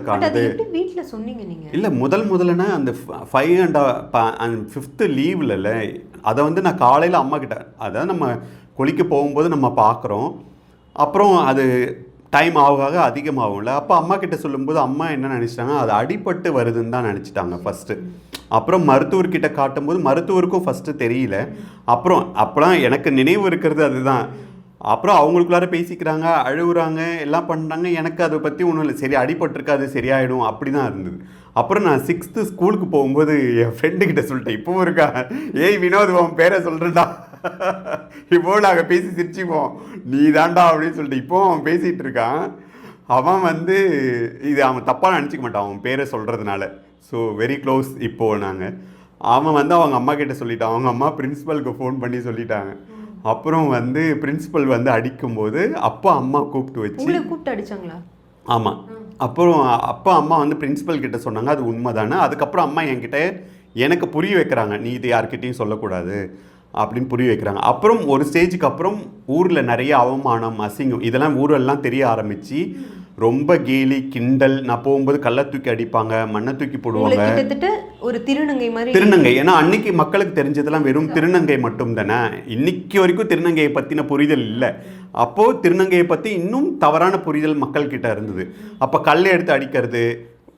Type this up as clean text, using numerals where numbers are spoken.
காணுது. வீட்டில் சொன்னீங்க நீங்கள்? இல்லை, முதல்லனா அந்த 5 and 5th லீவ்ல அதை வந்து நான் காலையில் அம்மா கிட்ட, அதாவது நம்ம குளிக்க போகும்போது நம்ம பார்க்குறோம், அப்புறம் அது டைம் ஆக அதிகமாகும்ல, அப்போ அம்மா கிட்ட சொல்லும்போது அம்மா என்ன நினச்சிட்டாங்க, அது அடிபட்டு வருதுன்னு தான் நினச்சிட்டாங்க ஃபஸ்ட்டு. அப்புறம் மருத்துவர்கிட்ட காட்டும்போது மருத்துவருக்கும் ஃபஸ்ட்டு தெரியல. அப்போலாம் எனக்கு நினைவு இருக்கிறது அதுதான். அப்புறம் அவங்களுக்குள்ளார பேசிக்கிறாங்க, அழுகுறாங்க, எல்லாம் பண்ணுறாங்க. எனக்கு அதை பற்றி ஒன்றும் இல்லை, சரி அடிபட்டிருக்காது சரியாயிடும் அப்படி தான் இருந்தது. அப்புறம் நான் 6th ஸ்கூலுக்கு போகும்போது என் ஃப்ரெண்டுக்கிட்ட சொல்லிட்டேன், இப்போவும் இருக்கா, ஏய் வினோத் உன் பேரை சொல்கிறேன்டா, இப்போ நாங்கள் பேசி சிரிச்சுப்போம், நீ தாண்டா அப்படின்னு சொல்லிட்டு இப்போவும் அவன் பேசிகிட்டு இருக்கான். அவன் வந்து இது அவன் தப்பாக நினச்சிக்க மாட்டான் அவன் பேரை சொல்கிறதுனால. ஸோ வெரி க்ளோஸ் இப்போது நாங்கள். அவன் வந்து அவங்க அம்மா கிட்ட சொல்லிட்டான், அவங்க அம்மா பிரின்ஸிபலுக்கு ஃபோன் பண்ணி சொல்லிட்டாங்க. அப்புறம் வந்து பிரின்ஸிபல் வந்து அடிக்கும்போது அப்பா அம்மா கூப்பிட்டு அடிச்சாங்களா? ஆமாம். அப்புறம் அப்பா அம்மா வந்து பிரின்ஸிபல் கிட்ட சொன்னாங்க, அது உண்மை தானே. அதுக்கப்புறம் அம்மா என்கிட்ட எனக்கு புரிய வைக்கிறாங்க, நீ இது யார்கிட்டையும் சொல்லக்கூடாது அப்படின்னு புரிய வைக்கிறாங்க. அப்புறம் ஒரு ஸ்டேஜுக்கு அப்புறம் ஊரில் நிறைய அவமானம், அசிங்கம் இதெல்லாம் ஊரெல்லாம் தெரிய ஆரம்பித்து ரொம்ப கேலி கிண்டல். நான் போகும்போது கல்லை தூக்கி அடிப்பாங்க, மண்ணை தூக்கி போடுவாங்க. கிட்டத்தட்ட ஒரு திருநங்கை மாதிரி. திருநங்கை, ஏன்னா அன்னைக்கு மக்களுக்கு தெரிஞ்சதெல்லாம் வெறும் திருநங்கை மட்டும் தானே. இன்னைக்கு வரைக்கும் திருநங்கையை பற்றின புரிதல் இல்லை. அப்போது திருநங்கையை பற்றி இன்னும் தவறான புரிதல் மக்கள்கிட்ட இருந்தது. அப்போ கல்லை எடுத்து அடிக்கிறது,